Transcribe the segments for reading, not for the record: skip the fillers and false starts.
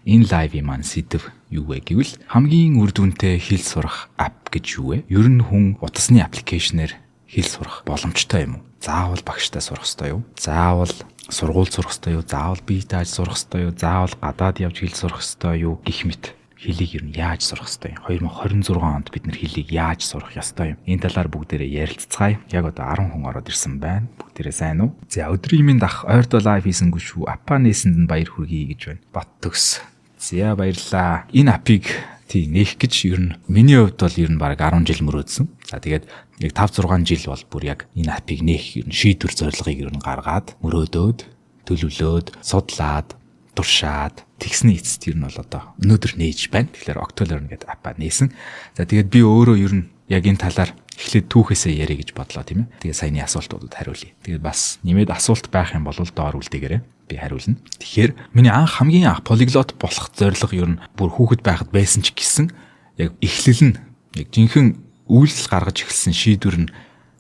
Энэ лайвын маань сэдв юу вэ гэвэл хамгийн үр дүнтэй хэл сурах app гэж юу вэ? Ер нь хүн утасны аппликейшнээр хэл сурах боломжтой юм уу? Заавал багштай сурах ёстой юу? Заавал сургууль сурах ёстой юу? Заавал бие дааж сурах ёстой юу? Заавал гадаад явж хэл сурах ёстой юу? Гэх мэт. Хэлийг ер нь яаж сурах ёстой юм? 2026 онд бид нэр хэлийг яаж сурах ёстой юм? Энэ талаар бүгдээрээ ярилцгаая. Яг одоо 10 хүн ороод ирсэн байна. Бүгдээрээ сайн уу? За өдрийн минь ах ойрдоо лайв хийсэнгүй шүү. Аппа нээсэнд нь баяр хүргэе гэж байна. Бат төгс. За баярлаа. Энэ апыг нээх гэж ер нь миний хувьд бол ер нь баг 10 жил мөрөөдсөн. За тэгээд яг 5-6 жил бол бүр яг энэ апыг нээх ер нь шийдвэр зорилгыг ер нь гаргаад мөрөөдөөд төлөвлөөд судлаад туршаад тэгсний эцэст ер нь бол одоо өнөөдөр нээж байна. Тэгэхээр Octolearn гэдэг аппа нээсэн. За тэгээд би өөрөө ер нь яг энэ талаар эхлээд түүхээсээ яриа гэж бодлоо тийм ээ. Тэгээд саяны асуултуудад хариулъя. Тэгээд бас нэмээд асуулт байх юм бол доор үлдээгээрэй. Би хариулна. Тэгэхээр миний хамгийн анх полиглот болох зорилго ер нь бүр хүүхэд байхад байсан ч гэсэн яг эхлэл нь яг жинхэнэ үйлдэл гаргаж эхэлсэн шийдвэр нь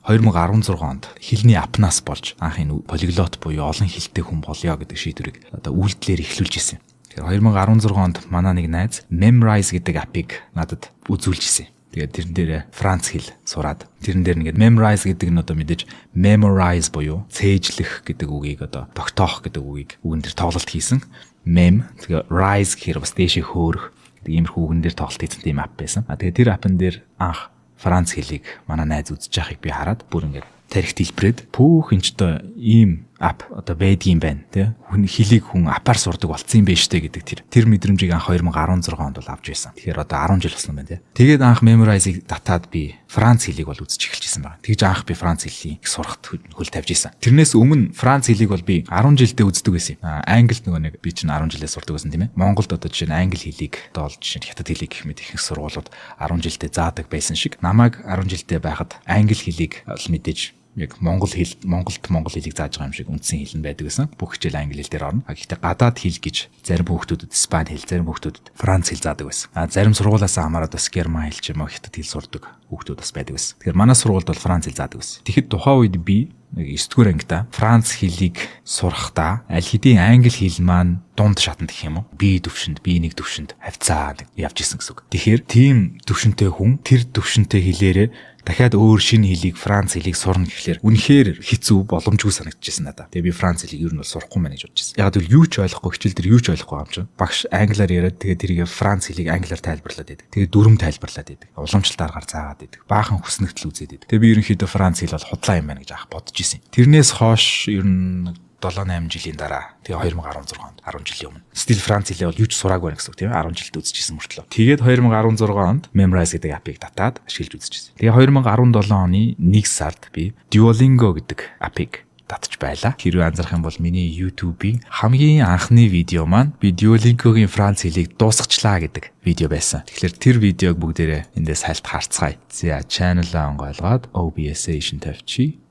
2016 онд хэлний апнаас болж анх энэ полиглот буюу олон хэлтэй хүн болёо гэдэг шийдвэрийг одоо үйлдэлээр эхлүүлж ирсэн. Тэгэхээр 2016 онд манай нэг найз Memrise гэдэг апыг надад үзүүлж ирсэн. Тэгээд тэрэн дээр Франц хэл сураад тэрэн дээр ингээд Memrise гэдэг нь одоо мэдээж memorize буюу цээжлэх гэдэг үгийг одоо тогтоох гэдэг үгийг үгэн дээр тоглолт хийсэн. Тэгээ rise гэхээр бас дээшээ хөөрөх гэдэг иймэрхүү үгэн дээр тоглолт хийсэн тийм ап байсан. Тэгээд тэр апн дээр анх Франц хэлийг манай найз үзэж байгааг би хараад бүр ингээд тарихт хэлбрээд пүүх энэ ч одоо ийм ап одоо байдгийм байна тий. Хүн хэлийг хүн апаар сурдаг болцсон юм байна штэ гэдэг тэр мэдрэмжийг анх 2016 онд бол авч байсан. Тэгэхээр одоо 10 жил болсон байна тий. Тэгээд анх Memrise-ыг татаад би Франц хэлийг бол үзэж эхэлжсэн байна. Тэгж анх би Франц хэлийг сурахад хөл тавьж исэн. Тэрнээс өмнө Франц хэлийг бол би 10 жилдээ үздэг байсан. Англид нөгөө нэг би чинь 10 жилээ сурдаг байсан тийм ээ. Монголд одоо жишээ нь англи хэлийг одоо жишээ нь хятад хэлийг гэх мэт их сургуулиуд 10 жилдээ заадаг байсан шиг намайг 10 жилдээ байхад англи хэлийг бол мэдээж яг Монголд монгол хэлийг зааж байгаа юм шиг үндсэн хэл нь байдаг гэсэн. Бүх хичээл англи хэл дээр орно. Гэхдээ гадаад хэл гэж зарим хүүхдүүдэд Испани хэл, зарим хүүхдүүдэд Франц хэл заадаг байсан. Зарим сургуулиасаа хамаарат бас герман хэл ч юм уу хятад хэл сурдаг хүүхдүүд бас байдаг байсан. Тэгэхээр манай сургуульд бол Франц хэл заадаг байсан. Тэгэхэд тухайн үед би 9-р ангида Франц хэлийг сурахдаа аль хэдийн англи хэл маань дунд шатанд гэх юм уу? B төвшөнд, B1 төвшөнд хавцаад явж исэн гэсэн үг. Тэгэхээр тийм төвшөнтэй хүн тэр төвшөнтэй хэлээрээ дахиад өөр шинэ хэлийг Франц хэлийг сурна гэхлээр үнэхээр хэцүү боломжгүй санагдчихсан надад. Тэгээ би Франц хэлийг ер нь бол сурахгүй мэн гэж бодож байсан. Яг л юу ч ойлгохгүй хичээл дээр юу ч ойлгохгүй юм чинь. Багш англиар яриад тэгээ тэрийг Франц хэлийг англиар тайлбарлаад байдаг. Тэгээ дүрм тайлбарлаад байдаг. Уламжлалт аргаар заагаад байдаг. Баахан хүснэгтэл үзээд байдаг. Тэгээ би ерөнхийдөө Франц хэл бол худлаа юм байна гэж бодож исэн. Тэрнээс хойш ер нь 7-8 жилийн дараа тэгээ 2016 онд 10 жилийн өмнө стил Франц хэлээ бол юу ч сураагүй байна гэсэн үг тийм 10 жилд үзчихсэн мөртлөө. Тэгээд 2016 онд Memrise гэдэг апыг татаад ашиглаж үзчихсэн. Тэгээ 2017 оны 1 сард би Duolingo гэдэг апыг татж байлаа. Хэрвээ анзаарах юм бол миний YouTube-ийн хамгийн анхны видео маань би Duolingo-гийн Франц хэлийг дуусгачлаа гэдэг видео байсан. Тэгэхээр тэр видеог бүгдээрээ эндээс хальт харцгаая. За channel-аа онгойлгоод OBS-ээ шин тавьчих.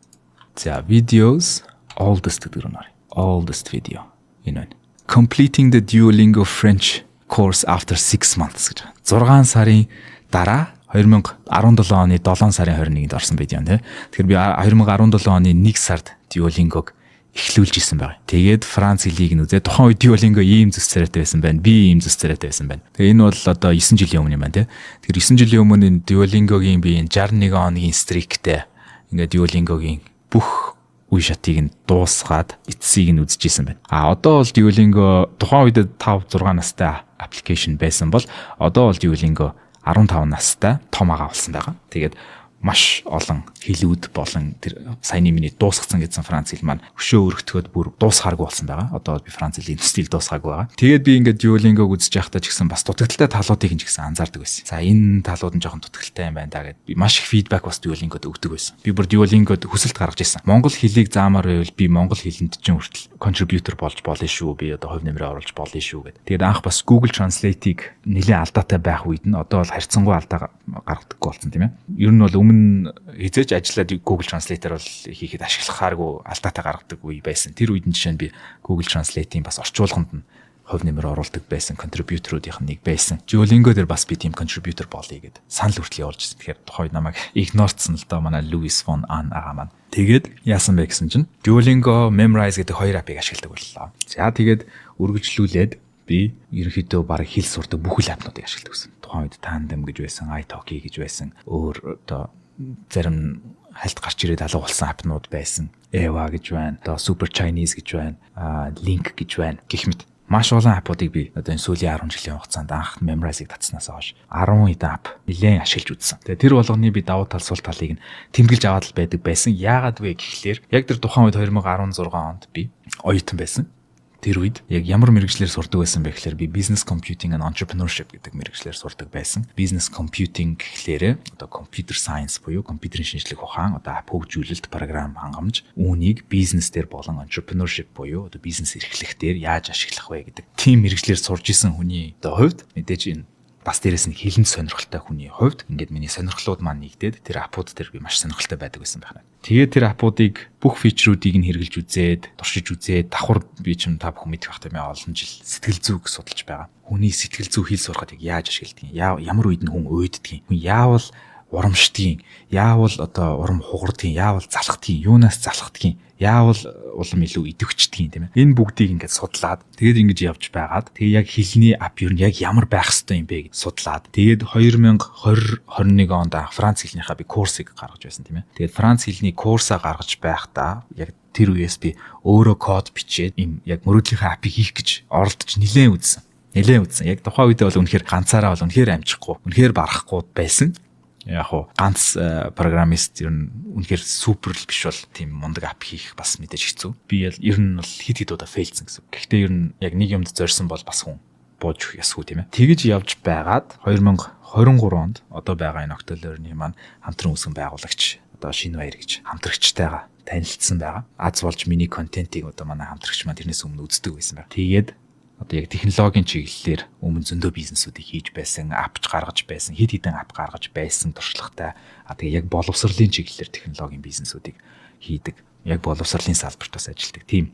За videos oldest гэдэг нь oldest video энэ байна. Completing the Duolingo French course after 6 months гэж. 6 сарын дараа 2017 оны 7 сарын 21-нд орсон видео нэ. Тэгэхээр би 2017 оны 1 сард Duolingo-г эхлүүлж исэн байгаа. Тэгээд Франц хэлийг нь үзээ. Тухайн үед Duolingo ийм зүс царайтай байсан байна. Би ийм зүс царайтай байсан байна. Тэгээ энэ бол одоо 9 жилийн өмнө юм байна те. Тэгэхээр 9 жилийн өмнө энэ Duolingo-гийн би энэ 61 хоногийн стриктэй ингээд Duolingo-гийн бүх үе шатыг нь дуусгаад эцсийг нь үзчихсэн байна. Одоо бол Duolingo тухайн үед 5-6 настай аппликейшн байсан бол одоо бол Duolingo 15 настай том агаа болсон байгаа. Тэгээд маш олон хэлүүд болон тэр саяны миний дуусгацсан гэсэн Франц хэл маань өшөө өргөтгөөд бүр дуусгааргүй болсон байгаа. Одоо би Франц хэлийг стил дуусгаагүй байгаа. Тэгээд би ингээд Duolingo-г үзэж байхдаа ч гэсэн бас дутагдaltaй талуудыг ч гэсэн анзаардаг байсан. За энэ талууд нь жоохон дутагдaltaй юм байна да гэд би маш их фидбек бас Duolingo-д өгдөг байсан. Би бүр Duolingo-д хүсэлт гаргаж ирсэн. Монгол хэлийг заамаар байвал би монгол хэлэнд чинь хүртэл contributor болж болно шүү. Би одоо хувь нэмрээ оруулж болно шүү гэд. Тэгээд анх бас Google Translate-ийг нэлээд алдаатай байх үед нь одоо бол харьцангуй алдаа гаргадаггүй болсон тийм ээ. Ер нь бол өмнө хизээч ажиллаад Google Translate-аар бол хийхэд ашиглахааргүй алдаатай гаргадаг үе байсан. Тэр үед нь жишээ нь би Google Translate-ийн бас орчуулганд нь хувь нэмэр оруулдаг байсан contributor-уудынх нь нэг байсан. Duolingo дээр бас би тийм contributor болъё гэд санал хүртэл явуулж байсан. Тэгэхээр тухайд намайг игнорцсон л доо манай Louis von Ahn ага маань. Тэгээд яасан бэ гэсэн чинь Duolingo, Memrise гэдэг хоёр апыг ашигладаг боллоо. За тэгээд үргэлжлүүлээд би ерөнхийдөө баг хэл сурдаг бүх л апнуудыг ашигладаг гэсэн. Тухайн үед Tandem гэж байсан, iTalki гэж байсан. Өөр одоо зарим хальт гарч ирээд алга болсон апнууд байсан. Eva гэж байна. Одоо Super Chinese гэж байна. Link гэж байна. Гэх мэт маш олон апуудыг би одоо энэ сүүлийн 10 жилийн хугацаанд анх Memrise-ыг татснаас хойш 10 хэдэн ап нэлээд ашиглаж үзсэн. Тэгээ тэр болгоны би давуу тал сул талыг нь тэмдэглэж аваад л байдаг байсан. Яагаад вэ гэхлээр яг тэр тухайн үед 2016 онд би оюутан байсан. Тэр үед яг ямар мэрэгчлэр сурдаг байсан бэ гэхээр би business computing and entrepreneurship гэдэг мэрэгчлэр сурдаг байсан. Business computing гэхлээр одоо computer science буюу компьютерийн шинжлэх ухаан, одоо ап хөгжүүлэлт, програм хангамж, үүнийг бизнес дээр болон entrepreneurship буюу одоо бизнес эрхлэх дээр яаж ашиглах вэ гэдэг тийм мэрэгчлэр сурж исэн хүний одоо хувьд мэдээж энэ бас дээрэс нь хилэн сонирхолтой хүний хувьд ингээд миний сонирхлууд маань нэгдээд тэр апууд дээр би маш сонирхолтой байдаг байсан байна. Тэгээд тэр апуудыг бүх фичрүүдийг нь хэрэгжилж үзээд, туршиж үзээд, давхар би ч юм та бүхэн мэдэх бахтай мэ олон жил сэтгэл зүг судалж байгаа. Хүний сэтгэл зүй хэл сурахад яаж ашигладгийг, ямар үед нь хүн уйддгийг, хүн яавал урамшдгийг, яавал одоо урам хугардгийг, яавал залхдгийг, юунаас залхдгийг, яавал улам илүү идэвхждгийг тийм ээ. Энэ бүгдийг ингээд судлаад тэгээд ингэж явж байгаад тэгээд яг хэлний ап юу яг ямар байх ёстой юм бэ гэж судлаад тэгээд 2020-21 онд Франц хэлнийхаа би курсыг гаргаж байсан тийм ээ. Тэгээд Франц хэлний курсаа гаргаж байхдаа яг тэр үеэс би өөрөө код бичээд юм яг мөрөөдлийнхаа апыг хийх гэж оролдож нэлээд үзсэн. Яг тухайн үедээ бол үнэхээр ганцаараа бол үнэхээр амжихгүй, үнэхээр барахгүй байсан. Яг хуу ганц программист ер нь үнэхээр супер л биш бол тийм мундаг ап хийх бас мэдээж хэцүү. Би ер нь бол хит удаа фейлцсэн гэсэн. Гэхдээ ер нь яг нэг юмд зорьсон бол бас хүн бууж өгөх ясгүй тийм ээ. Тэгэж явж байгаад 2023 онд одоо байгаа энэ Octolearn-ийн маань хамтран үүсгэн байгуулагч одоо Шинэ Баяр гэж хамтрагчтайгаа танилцсан байгаа. Аз болж миний контентийг одоо манай хамтрагч маань тэрнээс өмнө үздэг байсан байна. Тэгээд одоо яг технологийн чиглэлээр өмнө зөндөө бизнесүүдийг хийж байсан, апч гаргаж байсан, хэд хэдэн ап гаргаж байсан туршлагатай. Тэгээ яг боловсролын чиглэлээр технологийн бизнесүүдийг хийдэг. Яг боловсролын салбарт бас ажилладаг. Тийм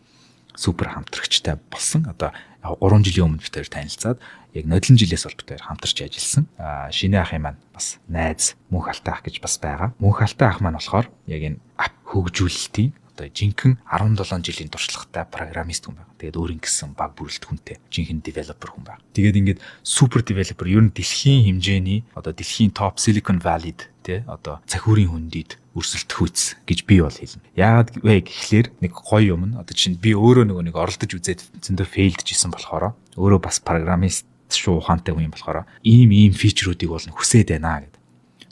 супер хамтрагчтай болсон. Одоо 3 жилийн өмнө битээр танилцаад яг нодлон жилээс бол битээр хамтарч ажилласан. Шинэ ахын маань бас найз Мөнх Алтай ах гэж бас байгаа. Мөнх Алтай ах маань болохоор яг энэ ап хөгжүүлэлтийн одоо жинхэнэ 17 жилийн туршлагатай программист хүн байна. Тэгээд өөрийн гэсэн баг бүрэлдэхүүнтэй жинхэнэ девелопер хүн байна. Тэгээд ингээд супер девелопер ер нь дэлхийн хэмжээний одоо дэлхийн топ Silicon Valley-д тий одоо цахиурийн хүндийд өрсөлдөхүйц гэж би бол хэлнэ. Яагаад вэ гэхлээр нэг гоё юм нь одоо чинь би өөрөө нэг оролдож үзээд зөндөө фейлдчихсэн болохоор өөрөө бас программист шүү ухаантай хүн болохоор ийм фичрүүдийг бол хүсээд байна гэдэг.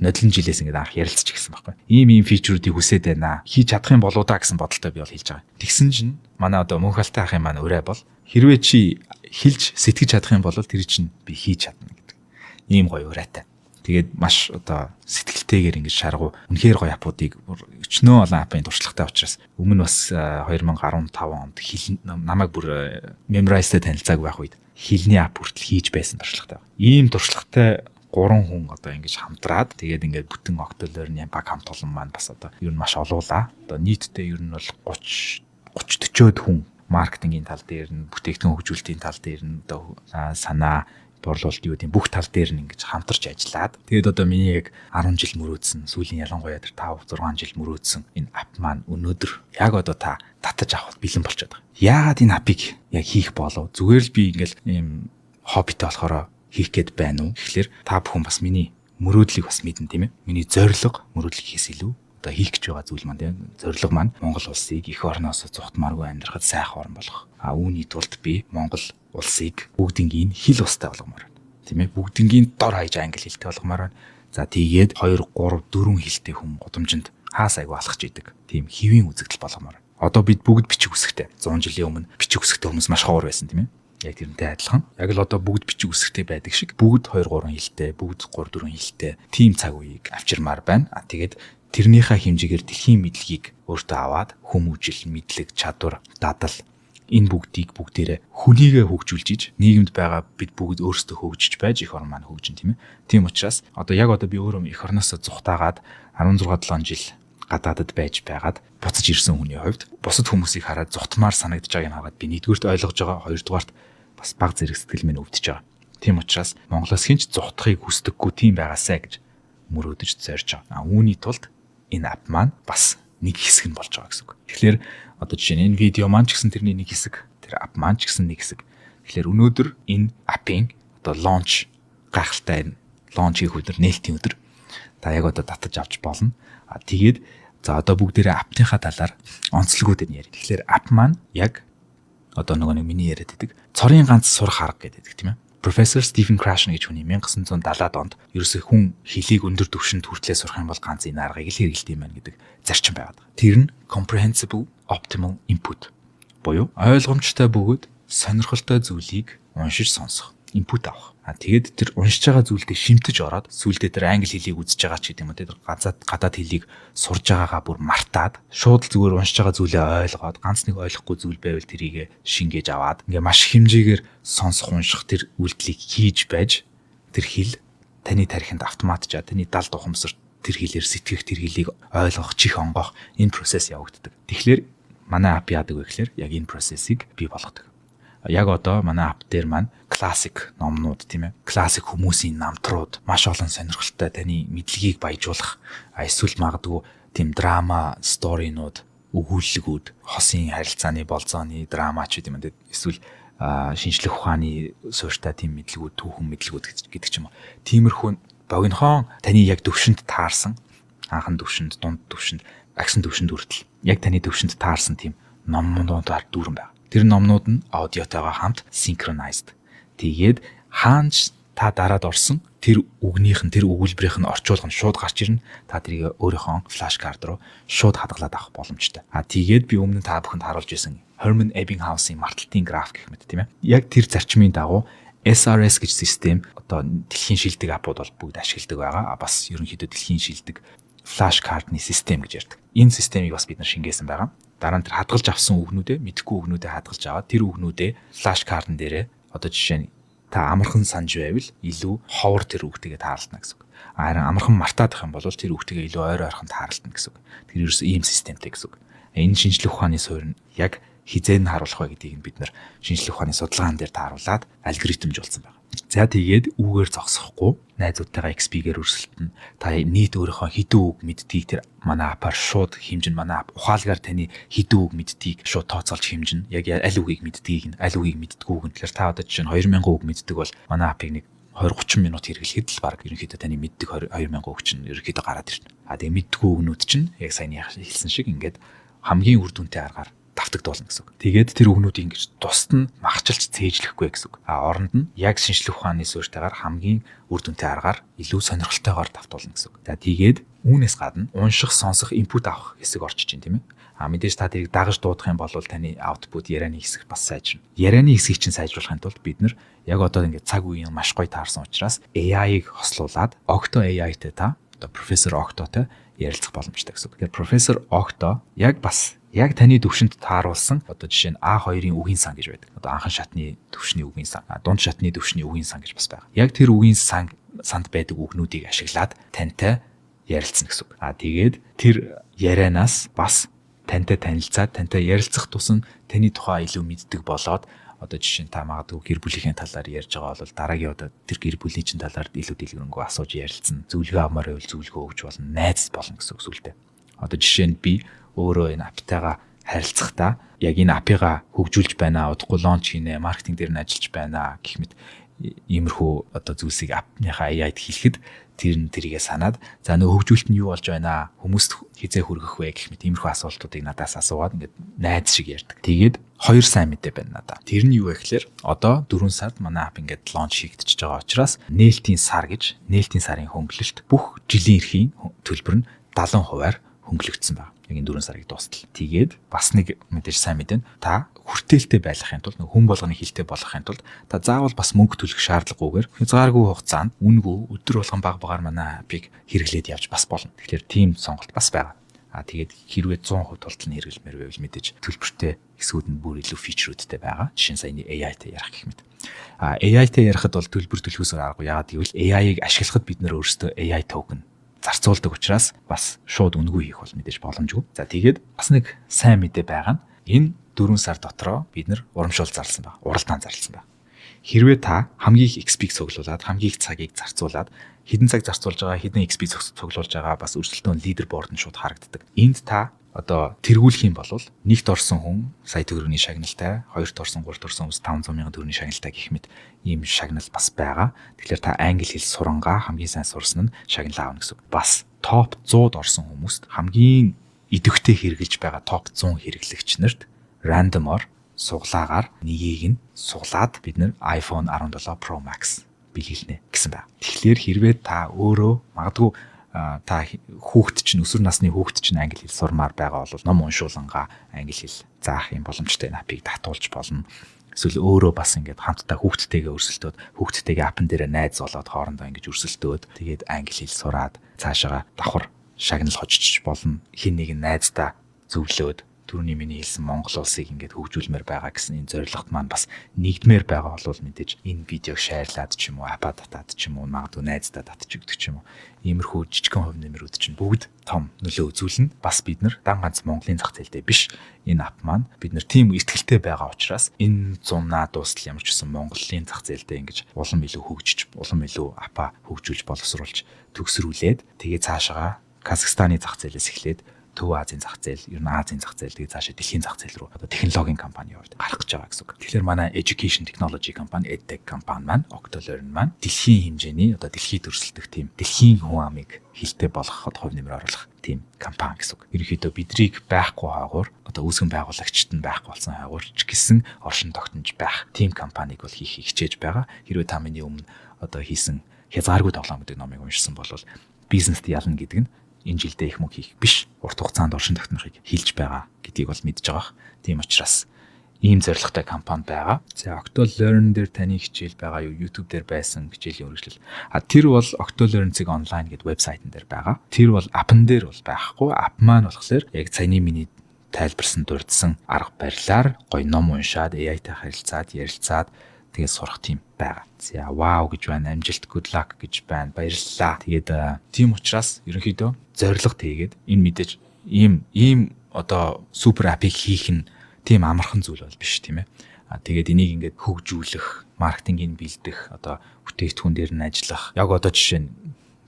Нодлон жилээс ингээд анх ярилцж ирсэн байхгүй. Ийм фичрүүдийг хүсээд байна. Хийж чадах юм болоо да гэсэн бодолтой би бол хэлж байгаа. Тэгсэн чинь манай одоо Мөнх Алтай ахын маань урай бол хэрвээ чи хэлж сэтгэж чадах юм бол тэр чинь би хийж чадна гэдэг. Ийм гоё урайтай. Тэгээд маш одоо сэтгэлтэйгээр ингэж шаргуу үнэхээр гоё апуудыг өчнөө олон апын туршлагатай учраас өмнө бас 2015 онд намайг бүр Memrise-тэй танилцааг байх үед хэлний ап хүртэл хийж байсан туршлагатай. Ийм туршлагатай 3 хүн одоо ингэж хамтраад тэгээд ингээд бүтэн Octolearn-ийн баг хамт олон маань бас одоо ер нь маш олуулаа. Одоо нийтдээ ер нь бол 30-40 хүн маркетингийн тал дээр нь, бүтээгдэхүүн хөгжүүлэлтийн тал дээр нь одоо санаа борлуулалт юу гэдэг бүх тал дээр нь ингэж хамтарч ажиллаад тэгээд одоо миний яг 10 жил мөрөөдсөн, сүүлийн ялангуяа тэр 5-6 жил мөрөөдсөн энэ ап маань өнөөдөр яг одоо та татаж авах бэлэн болчиход байгаа. Яагаад энэ апыг яг хийх болов? Зүгээр л би ингээл ийм хоббитэй болохоор хийх гээд байна уу? Тэгэхээр та бүхэн бас миний мөрөөдлийг бас мэднэ тийм ээ. Миний зорилго мөрөөдлийг хийхээс илүү одоо хийх гэж байгаа зүйл маань тийм. Зорилго маань Монгол улсыг эх орноос зүхтмааргүй амьдрахад сайхан орн болгох. Үүний тулд би Монгол улсыг бүгднгийн хэл устай болгомоор байна. Тийм ээ. Бүгднгийн дор хаяж англи хэлтэй болгомоор байна. За тэгээд 2 3 4 хэлтэй хүн гудамжинд хаасайг алхаж идэг. Тийм хэвийн үзэгдэл болгомоор. Одоо бид бүгд бичиг үсгтэй. 100 жилийн өмнө бичиг үсгтэй хүмүүс маш ховор байсан тийм ээ. Яг тэрнтэй адилхан. Яг л одоо бүгд бичиг үсгтэй байдаг шиг бүгд 2 3 хэлтэй, бүгд 3 4 хэлтэй тийм цаг үеийг авчирмаар байна. Тэгээд тэрнийхээ хэмжээгээр дэлхийн мэдлэгийг өөртөө аваад хүмүүжил, мэдлэг, чадвар, дадал энэ бүгдийг бүгдээрээ хүнийгээ хөгжүүлж нийгэмд байгаа бид бүгд өөрсдөө хөгжиж байж эх орн маань хөгжин тийм ээ. Тийм учраас одоо би өөрөө эх орноосоо зүхтаагаад 16-7 жил гадаадд байж байгаад буцаж ирсэн хүний хувьд бусад хүмүүсийг хараад зүхтмаар санагдаж байгааг хараад би нэгдүгürt ойлгож байгаа, хоёрдугаарт бас баг зэрэг сэтгэл минь өвдөж байгаа. Тийм учраас Монголоос хинч зүхтахыг хүсдэггүй тийм байгаасай гэж мөрөөдөж зорж байгаа. Үүний тулд энэ ап маань бас нэг хэсэг нь болж байгаа гэсэн үг. Тэгэхээр одоо жишээ нь энэ видео маань ч гэсэн тэрний нэг хэсэг, тэр ап маань ч гэсэн нэг хэсэг. Тэгэхээр өнөөдөр энэ апын одоо launch гайхалтай энэ launch-ийг өдөр нээлтийн өдөр та яг одоо татаж авч болно. Тэгээд за одоо бүгдээрээ апныхаа талаар онцлогуудыг ярив. Тэгэхээр ап маань яг одоо нэг миний яриад байдаг цорын ганц сурах арга гэдэг тийм ээ. Профессор Стивен Крашн гэж хүний 1970-аад онд ерөөсөө хүн хэлийг өндөр түвшинд хүртлээр сурах юм бол ганц энэ аргыг л хэрэглэдэг юм байна гэдэг зарчим байгаад. Тэр нь comprehensible optimal input буюу ойлгомжтой бөгөөд сонирхолтой зүйлийг уншиж сонсох, input авах. Тэгээд тэр уншиж байгаа зүйлдээ шимтэж ороод сүүлдээ тэр англи хэлийг үзэж байгаа ч гэдэм үү тэр гадаад хэлийг сурж байгаагаа бүр мартаад шууд зүгээр уншиж байгаа зүйлээ ойлгоод ганц нэг ойлгохгүй зүйл байвал тэрийг шингээж аваад ингээ маш хэмжээгээр сонсох унших тэр үйлдэлийг хийж байж тэр хэл таны тархинд автоматжаа таны далд ухамсар тэр хэлээр сэтгэх тэр хэлийг ойлгох чих онгоох энэ процесс явагддаг. Тэгэхээр манай ап яадаг вэ гэхээр яг энэ процессыг бий болгодог. Яг одоо манай ап дээр маань классик номнууд тийм ээ. Классик хүмүүсийн намтрууд маш олон сонирхолтой таны мэдлэгийг баяжуулах эсвэл магадгүй тийм драма сторинууд, өгүүлэлгүүд, хосын харилцааны болзооны драма ч гэдэм үү. Эсвэл шинжлэх ухааны суурьтай тийм мэдлэгүүд, түүхэн мэдлэгүүд гэдэг ч юм уу. Тиймэрхүү богинохон таны яг төвшөнд таарсан анхан төвшөнд, дунд төвшөнд, агсан төвшөнд хүртэл яг таны төвшөнд таарсан тийм номнуудаар дүүрэн байна. Тэр номнууд нь аудиотойгоо хамт synchronized. Тэгээд хаанч та дараад орсон тэр үгнийх нь тэр өгүүлбэрийнх нь орчуулга нь шууд гарч ирнэ. Та тэрийг өөрийнхөө флаш кард руу шууд хадгалаад авах боломжтой. Тэгээд би өмнө та бүхэнд харуулж байсан Hermann Ebbinghaus-ийн марталтын граф гэх мэт тийм ээ. Яг тэр зарчмын дагуу SRS гэж систем одоо дэлхийн шилдэг апууд бол бүгд ашигладаг байгаа. Бас ерөнхийдөө дэлхийн шилдэг флаш картны систем гэж ярьдаг. Энэ системийг бас бид нар шингээсэн байгаа. Дараа нь тэр хадгалж авсан үгнүүдээ мэдхгүй үгнүүдээ хадгалж аваад тэр үгнүүдээ флаш картн дээрээ одоо жишээ нь та амархан санаж байвал илүү ховор тэр үгтэйгээ таарлтна гэсэн үг. Харин амархан мартаадах юм бол тэр үгтэйгээ илүү ойр ойрхон таарлтна гэсэн үг. Тэр ерөөсөө ийм системтэй гэсэн үг. Энэ шинжлэх ухааны суурь нь яг хизээ нь харуулах вэ гэдгийг бид нар шинжлэх ухааны судалгаан дээр тааруулаад алгоритмжуулсан байна. За тэгээд үгээр зогсохгүй найзуудтайгаа XP-гээр өрсөлдөн та нийт өөрийнхөө хэдэн үг мэддгийг тэр манай апаар шууд хэмжин манай ап ухаалгаар таны хэдэн үг мэддгийг шууд тооцоолж хэмжин яг аль үгийг мэддгийг аль үгийг мэддэггүй гэнэ. Тэгэхээр та одоо жишээ нь 2000 үг мэддэг бол манай апыг нэг 20-30 минут хэрэглэхэд л баг ерөнхийдөө таны мэддэг 2000 үг чинь ерөнхийдөө гараад ирнэ. Тэгээ мэддэггүй үгнүүд чинь яг саяны хэлсэн шиг ингээд хамгийн үр дүнтэй аргаар давтагдуулна гэсэн үг. Тэгээд тэр үгнүүдийг ингэж тусад нь махчилж цээжлэхгүй гэсэн үг. Оронд нь яг шинжлэх ухааны суурьтайгаар хамгийн үр дүнтэй аргаар илүү сонирхолтойгоор давтуулна гэсэн үг. За тэгээд үүнээс гадна унших, сонсох, инпут авах хэсэг орчиж байна тийм ээ. Мэдээж та тэрийг дагаж дуудах юм бол таны аутпут ярианы хэсэг бас сайжирна. Ярианы хэсгийг чинь сайжруулахын тулд бид нар яг одоо ингэ цаг үеийн маш гоё таарсан учраас AI-ыг хослуулад Octo AI-тэй та одоо профессор Octo-тэй ярилцах боломжтой гэсэн үг. Тэгэхээр профессор Octo яг таны төвшөнд тааруулсан одоо жишээ нь A2-ын үгийн сан гэж байдаг. Одоо анхан шатны төвшний үгийн сан, дунд шатны төвшний үгийн сан гэж бас байгаа. Яг тэр үгийн санд байдаг үгнүүдийг ашиглаад тантай ярилцсан гэсэн үг. Тэгээд тэр ярианаас бас тантай танилцаад тантай ярилцах тусам таны тухай илүү мэддэг болоод одоо жишээ нь та магадгүй гэр бүлийнхээ талаар ярьж байгаа бол дараагийн одоо тэр гэр бүлийн чинь талаар илүү дэлгэрэнгүй асууж ярилцсан. Зөвлөгөө авмаар байвал зөвлөгөө өгч болно, найз болно гэсэн үг сүлдээ. Одоо жишээ нь би өөрөө энэ аптайгаа харилцахдаа яг энэ апыгаа хөгжүүлж байна, удахгүй лонч хийнэ, маркетинг дээр нь ажиллаж байна гэх мэт иймэрхүү одоо зүйлсийг апныхаа AI-д хэлэхэд тэрийгээ санаад за нөгөө хөгжүүлэлт нь юу болж байна, хүмүүст хизээ хүргэх вэ гэх мэт иймэрхүү асуултуудыг надаас асуугаад ингээд найз шиг ярьдаг. Тэгээд хоёр сайн мэдээ байна надаа. Тэр нь юу вэ гэхээр одоо 4 сард манай ап ингээд лонч хийгдчихэж байгаа учраас нээлтийн сарын хөнгөлөлт бүх жилийн эрхийн төлбөр нь 70% хөнгөлөгдсөн байна. Яг энэ 4 сарыг дуустал. Тэгээд бас нэг мэдээж сайн мэдэн та хүртээлтэй байлгахын тулд хүн болгоны хилтэй болгохын тулд та заавал бас мөнгө төлөх шаардлагагүйгээр хязгааргүй хугацаанд үнэгүй өдөр болгон баг манай апыг хэрэглээд явж бас болно. Тэгэхээр тийм сонголт бас байгаа. Тэгээд хэрвээ 100% тултал нь хэрэглэмээр байвал мэдээж төлбөртэй хэсгүүд нь бүр илүү фичрүүдтэй байгаа. Жишээ нь саяны AI-тай ярих гэх мэт. AI-тай ярихад бол төлбөр төлөхөөс аргагүй. Яагаад гэвэл AI-ыг ашиглахад бид нөр өөрсдөө AI токен зарцуулдаг учраас бас шууд үнэгүй хийх бол мэдээж боломжгүй. За тэгээд бас нэг сайн мэдээ байгаа нь энэ 4 сар дотроо бид нар урамшуул зарласан байна. Уралдаан зарласан байна. Хэрвээ та хамгийн их XP-г цуглуулад, хамгийн их цагийг зарцуулаад, хэдэн цаг зарцуулж байгаа, хэдэн XP цуглуулж байгаа бас өрсөлдөөн лидер борд нь шууд харагддаг. Энд та одоо тэргүүлэх юм бол нэгт орсон хүн сая төгрөгийн шагналтай, хоёрт орсон, гуравт орсон хүмүүс 500 сая төгрөгийн шагналтай гэх мэт ийм шагнал бас байгаа. Тэгэхээр та англи хэл сурангаа хамгийн сайн сурсан нь шагнал аавна гэсэн. Бас топ 100-д орсон хүмүүст хамгийн идэвхтэй хэрэгжилж байгаа топ 100 хэрэглэгч нарт рандомор суглаагаар нэгийг нь суглаад бид нэр iPhone 17 Pro Max бэлгэлнэ гэсэн байна. Тэгэхээр хэрвээ та өөрөө магадгүй та хүүхэд чинь өсвөр насны хүүхэд чинь англи хэл сурмаар байгаа бол ном уншуулангаа англи хэл заах юм боломжтой апыг татуулж болно. Эсвэл өөрөө бас ингээд хамтдаа хүүхдтэйгээ өрсөлдөөд хүүхдтэйгээ апн дээр найз болоод хоорондоо ингэж өрсөлдөөд тэгээд англи хэл сураад цаашаа давхар шагнал хожиж болно. Хин нэг нь найздаа зөвлөөд түрүүний миний хэлсэн Монгол улсыг ингээд хөгжүүлмээр байгаа гэсэн энэ зорилгот маань бас нэгдмээр байгаа бол мэдээж энэ видеог шеэрлаад ч юм уу, апа татаад ч юм уу, магадгүй найздаа татчих гэдэг ч юм уу. Иймэрхүү жижигхэн хувь нэмрүүд чинь бүгд том нөлөө үзүүлнэ. Бас бид нар дан ганц Монголын зах зээлдээ биш энэ ап маань бид нар тийм ихтгэлтэй байгаа учраас энэ зунаа дуустал ямар ч гэсэн Монголын зах зээлдээ ингэж улам илүү хөгжиж, улам илүү апа хөгжүүлж боловсруулж төгсрүүлээд тэгээ цаашаа Казахстаны зах зээлээс эхлээд Төв Азийн зах зээл, ер нь Азийн зах зээл тэгээ цаашаа дэлхийн зах зээл рүү одоо технологийн компани яваад гарах гэж байгаа гэсэн үг. Тэгэхээр манай education technology компани, EdTech компани маань Octolearn маань дэлхийн хэмжээний одоо дэлхийд өрсөлдөх тийм дэлхийн хүн амыг хилтэй болгоход хувь нэмэр оруулах тийм компани гэсэн үг. Ерөнхийдөө бидрийг байхгүй хаагуур одоо үүсгэн байгуулагчд нь байхгүй болсон хаагуурч гэсэн оршин тогтнож байх тийм компаниг бол хийх хичээж байгаа. Хэрвээ та миний өмнө одоо хийсэн хязгааргүй тоглоом гэдэг номыг уншсан бол бизнест ялна гэдэг нь энэ жилдээ их мөнгө хийх биш, урт хугацаанд оршин тогтнохыг хилж байгаа гэдгийг бол мэдж байгаа. Тийм учраас ийм зорилготой компани байгаа. За Octolearn дээр таны хичээл байгаа юу? YouTube дээр байсан хичээлийн үргэлжлэл. Тэр бол Octolearn-ийг онлайн гэдэг вебсайтн дээр байгаа. Тэр бол апн дээр бол байхгүй. Ап маань болохоор яг саяны миний тайлбарсан дурдсан арга барилаар гоё ном уншаад AI-тай харилцаад ярилцаад тэгээд сурах тийм байгаа. За вау гэж байна, амжилт, good luck гэж байна. Баярлалаа. Тэгээд тийм учраас ерөнхийдөө зорилго тэгээд энэ мэдээж ийм одоо супер апыг хийх нь тийм амархан зүйл бол биш тийм ээ. Тэгээд энийг ингээд хөгжүүлэх, маркетингийг бэлдэх, одоо бүтээгдэхүүн дээр нь ажиллах. Яг одоо жишээ нь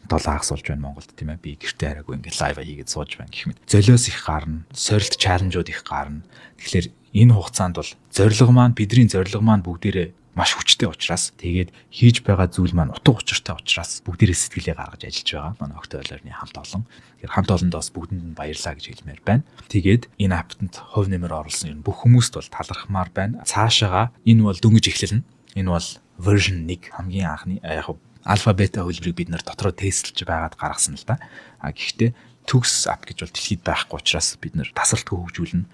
7 хагас болж байна Монголд тийм ээ. Би гэртээ хараагүй ингээд лайв хийгээд сууж байна гэх мэт. Золиос их гарна, сорилт чаленжууд их гарна. Тэгэхээр энэ хугацаанд бол зорилго маань бидний зорилго маань бүгдээрээ маш хүчтэй учраас тэгээд хийж байгаа зүйл маань утга учиртай учраас бүгдээрээ сэтгэлээ гаргаж ажиллаж байгаа. Манай Octolearn-ы хамт олон. Тэгэхээр хамт олондоос бүгдэнд нь баярлалаа гэж хэлмээр байна. Тэгээд энэ апптанд хувь нэмэр оруулсан энэ бүх хүмүүст бол талархмаар байна. Цаашаага энэ бол дөнгөж эхлэлнэ. Энэ бол version 1 хамгийн анхны яг альфа бета хөлбөрийг бид нар дотроо тестэлж байгаад гаргасан л да. Гэхдээ төгс ап гэж бол дэлхийд байхгүй учраас бид нар тасралтгүй хөгжүүлнэ.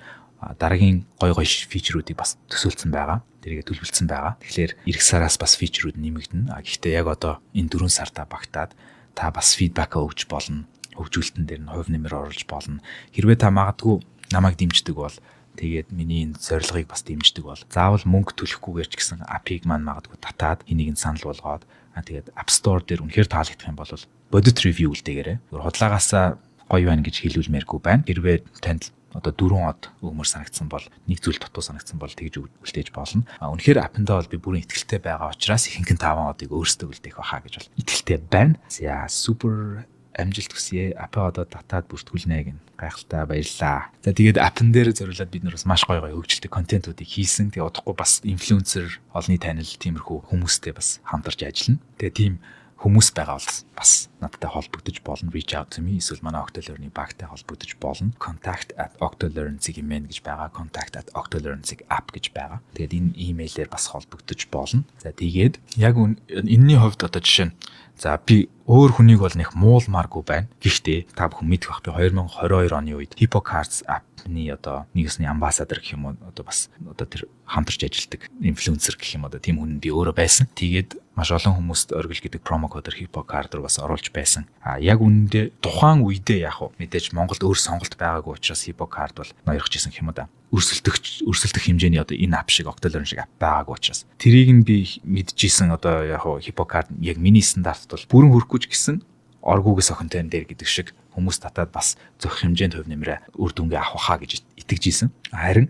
Дараагийн гой фичерүүдийг бас төсөөлсөн байгаа. Тэргээ төлөвлөсөн байгаа. Тэгэхээр эх сараас бас фичерүүд нэмэгдэнэ. Гэхдээ яг одоо энэ 4 сартаа багтаад та бас фидбек өгч болно. Хөгжүүлэлтэн дээр нь хувь нэмэр оруулж болно. Хэрвээ та магадгүй намайг дэмждэг бол тэгээд миний энэ зорилгыг бас дэмждэг бол заавал мөнгө төлөхгүйгээр ч гэсэн апыг маань магадгүй татаад энийг нь санал болгоод тэгээд App Store дээр үнэхээр таалагдах юм бол бодит ревю үлдээгээрэй. Худлаагаасаа гоё байна гэж хэлүүлмээргүй байна. Хэрвээ танд одоо 4 од өгмөр санагдсан бол нэг зүйл дутуу санагдсан бол тэгж үлдээж болно. Үнэхээр аппандаа бол би бүрэн итгэлтэй байгаа учраас ихэнх нь 5 одыг өөрсдөө үлдээх байхаа гэж бол итгэлтэй байна. За супер амжилт хүсье. Аппа одоо татаад бүртгүүлнэ гэн. Гайхалтай баярлалаа. За тэгээд аппан дээр зориулаад бид нар бас маш гоё хөгжилтэй контентуудыг хийсэн. Тэгээд удахгүй бас инфлюенсер, олонний танил тиймэрхүү хүмүүстэй бас хамтарч ажиллана. Тэгээд тийм хүмүүс байгаа бол бас надтай холбогдож болно. Reach out to me эсвэл манай Octolearn-ы багтай холбогдож болно. contact@octolearn.cg гэж байгаа. contact@octolearn.app гэж байгаа. Тэгээд энэ имэйлээр бас холбогдож болно. За тэгээд яг энэний хувьд одоо жишээ нь за би өөр хүнийг бол нэг муулмааргүй байна. Гэхдээ та бүхэн мэдэх бах би 2022 оны үед HippoCards app-ны одоо нэгсний амбассадор гэх юм уу одоо бас одоо тэр хамтарч ажилладаг инфлюенсер гэх юм одоо тийм хүн би өөрөө байсан. Тэгээд маш олон хүмүүст оргил гэдэг промо кодоор HippoCard руу бас оруулж байсан. Яг үнэндээ тухайн үедээ яг хөө мэдээж Монголд өөр сонголт байгаагүй учраас HippoCard бол ноёрч исэн гэх юм да. Өрсөлдөх хэмжээний одоо энэ ап шиг Octolearn шиг ап байгаагүй учраас тэрийг нь би мэдчихсэн одоо яг хөө HippoCard яг миний стандартт бол бүрэн хүрэхгүй ч гэсэн оргуугээс охинтой энэ дээр гэдэг шиг хүмүүс татаад бас зөх хэмжээнд хувь нэмрээ үр дүнгээ авах хаа гэж итгэж ийсэн. Харин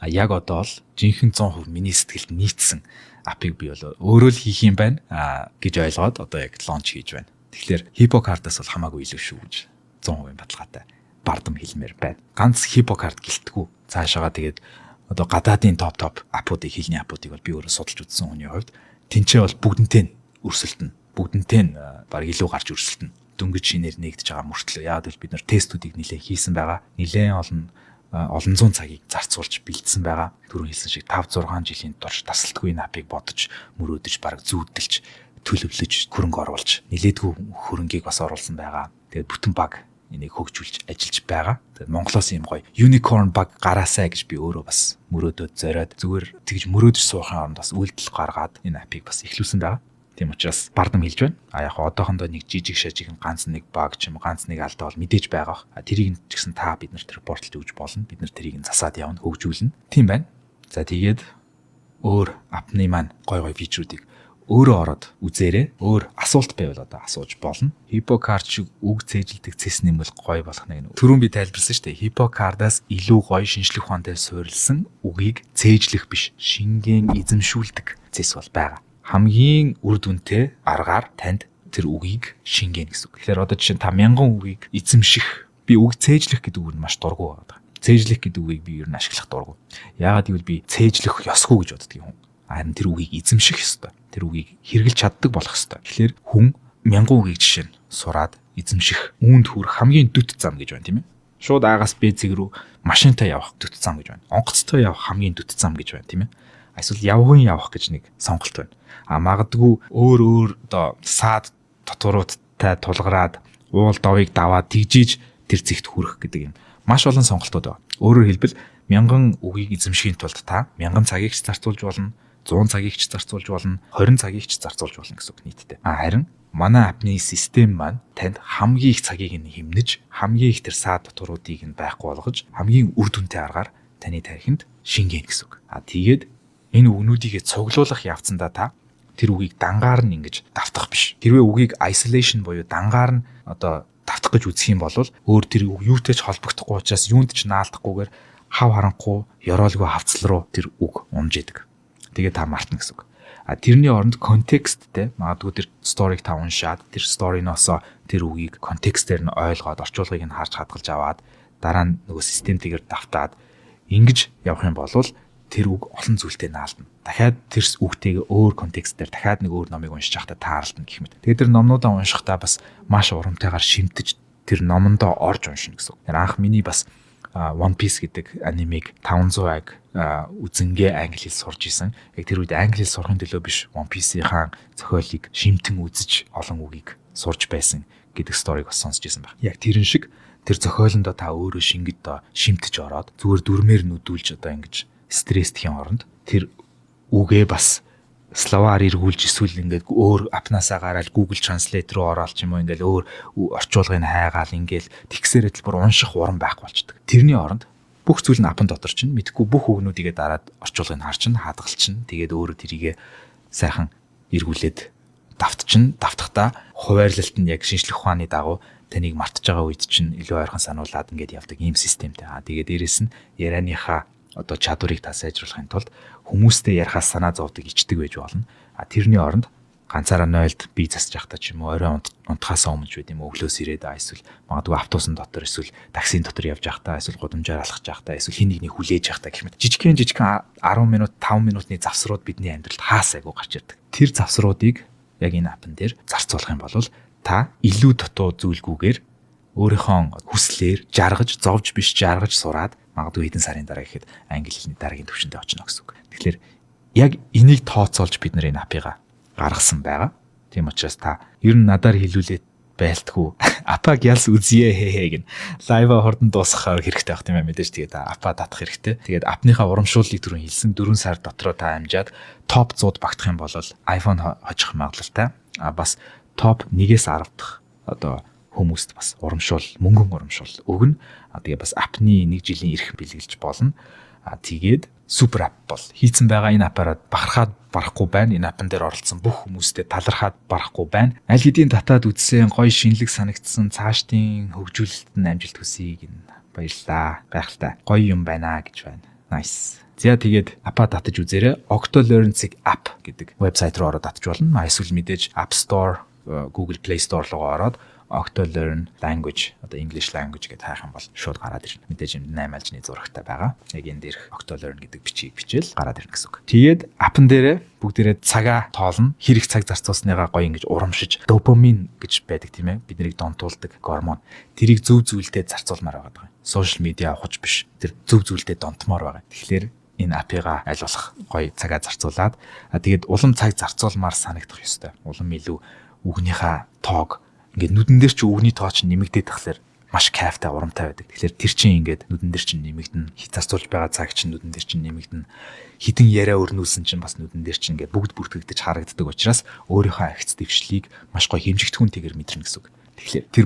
яг одоо л жинхэнэ 100% миний сэтгэлд нийцсэн апыг би бол өөрөө л хийх юм байна гэж ойлгоод одоо яг лонч хийж байна. Тэгэхээр HippoCard-аас бол хамаагүй илүү шүү гэж 100% баталгаатай бардам хэлмээр байна. Ганц HippoCard гэлтгүү. Цаашаага тэгээд одоо гадаадын топ аппуудыг хэлний аппуудыг бол би өөрөө судалж үзсэн хүний хувьд тэнцээ бол бүгднтэй нь өрсөлдөнө. Бүгднтэй нь баг илүү гарч өрсөлдөнө. Дөнгөж шинээр нэгдэж байгаа мөртлөө яагаад гэвэл бид нар тестүүдийг нэлээд хийсэн байгаа. Нэлээд олон зуун цагийг зарцуулж бэлдсэн байгаа. Түрүү хэлсэн шиг 5-6 жилийн турш тасалдгүй напыг бодож, мөрөөдөж, бараг зүүдэлж, төлөвлөж, хөрөнгө оруулж, нэлээдгүй хөрөнгийг бас оруулсан байгаа. Тэгээд бүтэн баг энийг хөгжүүлж ажиллаж байгаа. Тэгээд Монголоос ийм гоё unicorn баг гараасай гэж би өөрөө бас мөрөөдөд зориод зүгээр тэгж мөрөөдөж суухын оронд бас үйлдэл гаргаад энэ апыг бас эхлүүлсэн байгаа. Тийм учраас бардам хэлж байна. Яг одоохондоо нэг жижиг шажиг ганц нэг баг ч юм ганц нэг алдаа бол мэдээж байгаа. Тэрийг ч гэсэн та биднэрт репортлж өгч болно. Бид нар тэрийг засаад явна, хөгжүүлнэ. Тийм байна. За тэгээд өөр апны маань гой фичрүүдийг өөрөө ороод үзээрэй. Өөр асуулт байвал одоо асууж болно. HippoCard шиг үг цээжилдэг цэс нэмэл гой болох нэг. Түрүүн би тайлбарласан шүү дээ. HippoCard-аас илүү гоё шинжлэх ухаантай суурилсан үгийг цээжлэх биш, шингэн эзэмшүүлдэг цэс бол байгаа. Хамгийн үр дүнтэй аргаар танд тэр үгийг шингэнэ гэсэн үг. Тэгэхээр одоо жишээ нь та 1000 үгийг эзэмших, би үг цээжлэх гэдэг үг нь маш дургу байгаа. Цээжлэх гэдэг үгийг би ер нь ашиглах дургу. Яагаад гэвэл би цээжлэх ёсгүй гэж боддог юм. Харин тэр үгийг эзэмших ёстой. Тэр үгийг хэрэгжилж чаддаг болох ёстой. Тэгэхээр хүн 1000 үгийг жишээ нь сураад эзэмших үүнд хүрэх хамгийн дөт зам гэж байна, тийм ээ. Шууд Агаас Б зэг рүү машинтай явах дөт зам гэж байна. Онгоцтой явах хамгийн дөт зам гэж байна, тийм ээ. Эсвэл явах гэж нэг сонголт байна. Магадгүй өөр одоо саад дотууруудтай тулгараад уул довыг даваад тэгжиж тэр зэгт хүрэх гэдэг юм. Маш олон сонголтууд байна. Өөрөөр хэлбэл 1000 үгийг эзэмшихийн тулд та 1000 цагийг ч зарцуулж болно, 100 цагийг ч зарцуулж болно, 20 цагийг ч зарцуулж болно гэсэн үг нийтдээ. Харин манай апны систем маань танд хамгийн их цагийг нь хэмнэж, хамгийн их тэр саад дотууруудыг нь байхгүй болгож, хамгийн үр дүнтэй аргаар таны тархинд шингээнэ гэсэн үг. Тэгээд энэ үгнүүдийг цуглуулах явцдаа та тэр үгийг дангаар нь ингэж давтах биш. Хэрвээ үгийг isolation буюу дангаар нь одоо давтах гэж үзэх юм бол өөр тэр үг юутэй ч холбогдохгүй учраас юунд ч наалдахгүйгээр хав харанхуй ёроолгүй хавцал руу тэр үг унж идэг. Тэгээ та мартна гэсэн үг. Тэрний оронд контексттэй магадгүй тэр сториг та уншаад тэр сториноос тэр үгийг контекстээр нь ойлгоод орчуулгыг нь харж хадгалж аваад дараа нь нөгөө системтэйгээр давтаад ингэж явах юм бол тэр үг олон зүйлтэй наалдана. Дахиад тэр үгтэйгээ өөр контекстээр дахиад нэг өөр номыг уншиж байхдаа тааралдана гэх мэт. Тэгээд тэр номнуудаа уншихдаа бас маш урамтайгаар шимтэж тэр номондоо орж уншина гэсэн. Тэр анх миний бас One Piece гэдэг анимыг 500 аг үзэнгээ англи хэл сурж исэн. Яг тэр үед англи хэл сурахын төлөө биш, One Piece-ийн зохиолыг шимтэн үзэж олон үгийг сурж байсан гэдэг сториг бас сонсч исэн баг. Яг тэрэн шиг тэр зохиолондоо та өөрөө шингэд шимтэж ороод зүгээр дүрмээр нүдүүлж одоо ингэж стресстхийн оронд тэр үгээ бас словаар эргүүлж эсвэл ингээд өөр апнасаа гараад Google Translate руу ороод ч юм уу ингээд өөр орчуулгыг хайгаал ингээд тэгсээрээ л бүр унших урам байхгүй болчдөг. Тэрний оронд бүх зүйл нь апн дотор чинь мэдхгүй бүх үгнүүдийгээ дараад орчуулгыг харчин, хадгалчин. Тэгээд өөрөө тэрийгэ сайхан эргүүлээд давтахдаа хуваарлалт нь яг шинжлэх ухааны дагуу таныг мартаж байгаа үед чинь илүү ойрхон сануулад ингээд явдаг ийм системтэй. Тэгээд дээрэс нь ярианыхаа одоо чадварыг та сайжруулахын тулд хүмүүстэй ярихаас санаа зовдөг ичдэг байж болно. Тэрний оронд ганцаараа 0-д бие засаж явахдаа ч юм уу орой унтахаас өмнө ч байд юм өглөөс ирээд эсвэл магадгүй автобусын дотор эсвэл таксийн дотор явж байхдаа эсвэл гудамжаар алхаж байхдаа эсвэл хин нэгний хүлээж байхдаа гэх мэт жижигхэн 10 минут 5 минутны завсрууд бидний амьдралд хаасайгүй гарч ирдэг. Тэр завсруудыг яг энэ апн дээр зарцуулах юм бол та илүү дутуу зүйлгүйгээр өөрийнхөө хүслээр жаргаж, зовж биш жаргаж сураад магадгүй хэдэн сарын дараа гэхэд англи хэлний дараагийн түвшиндээ очно гэсэн үг. Тэгэхээр яг энийг тооцоолж бид нар энэ апыг гаргасан байгаа. Тийм учраас та ер нь надаар хэлүүлээд байлтгүй апаг ялс үзье гэн лайва хурдан дуусгахаар хэрэгтэй байх тийм ээ мэдээж. Тэгээд апа татах хэрэгтэй. Тэгээд апныхаа урамшууллыг түрүүн хэлсэн 4 сар дотроо та амжаад топ 100 багтах юм бол iPhone хожих магадлалтай. Бас топ 1-ээс 10 дахь одоо хүмүүст бас мөнгөн урамшуул өгнө. Тэгээ бас апны 1 жилийн эрх бэлгэлж болно. Тэгээд супер ап бол хийцэн байгаа энэ аппарат бахархаад барахгүй байна. Энэ апн дээр оролцсон бүх хүмүүстэй талархаад барахгүй байна. Аль хэдийн татаад үзсэн, гоё шинэлэг санагдсан цаашдын хөгжүүлэлт нь амжилт хүсье гин баярлаа. Гайхалтай. Гоё юм байна гэж байна. Nice. За тэгээд апа татаж үзээрэй. Octolearn-ийг app гэдэг вебсайт руу ороод татж болно. Эсвэл мэдээж App Store, Google Play Store руу ороод Octolearn language одоо English language гэдэг хайх юм бол шууд гараад ирнэ. Мэдээж юм 8 альжны зурагтай байгаа. Яг энэ дээрх Octolearn гэдэг бичгийг бичээл гараад ирнэ гэсэн үг. Тэгээд апн дээрээ бүгдээрээ цагаа тоолно. Хэрэг цаг зарцуулсныгаа гоё ингэж урамшиж допамин гэж байдаг тийм ээ. Биднийг донтуулдаг гормон. Тэрийг зөв зүйлдээ зарцуулмаар байгаа юм. Social media авахж биш. Тэр зөв зүйлдээ донтмоор байгаа. Тэгэхээр энэ апига аль болох гоё цагаа зарцуулаад тэгээд улам цаг зарцуулмаар санагдах ёстой. Улам илүү үгнийхээ тоог ингээд нүдэн дээр чи үгний тоо чинь нэмэгдээд тахлаар маш кайфтай урамтай байдаг. Тэгэхээр тэр чинь ингээд нүдэн дээр чинь нэмэгдэн, зарцуулж байгаа цаг чинь нүдэн дээр чинь нэмэгдэн, хідэн яриа өрнүүлсэн чинь бас нүдэн дээр чинь ингээд бүгд бүртгэгдэж харагддаг учраас өөрийнхөө агц дэвшлийг маш гоё хэмжигдэхүүнтэйгээр мэдрэнэ гэсэн үг. Тэгэхээр тэр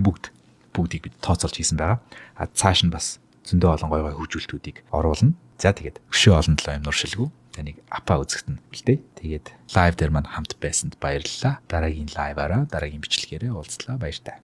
бүгдийг бид тооцоолж хийсэн байгаа. Цааш нь бас зөндөө олон гоё хөгжүүлэлтүүдийг оруулна. За тэгээд өшөө олон толоо юм нуршилгүй таныг апа үзэхэд нь бэлдээ. Тэгээд лайв дээр маань хамт байсанд баярлалаа. Дараагийн лайваараа дараагийн бичлэгээрээ уулзлаа. Баяр таа.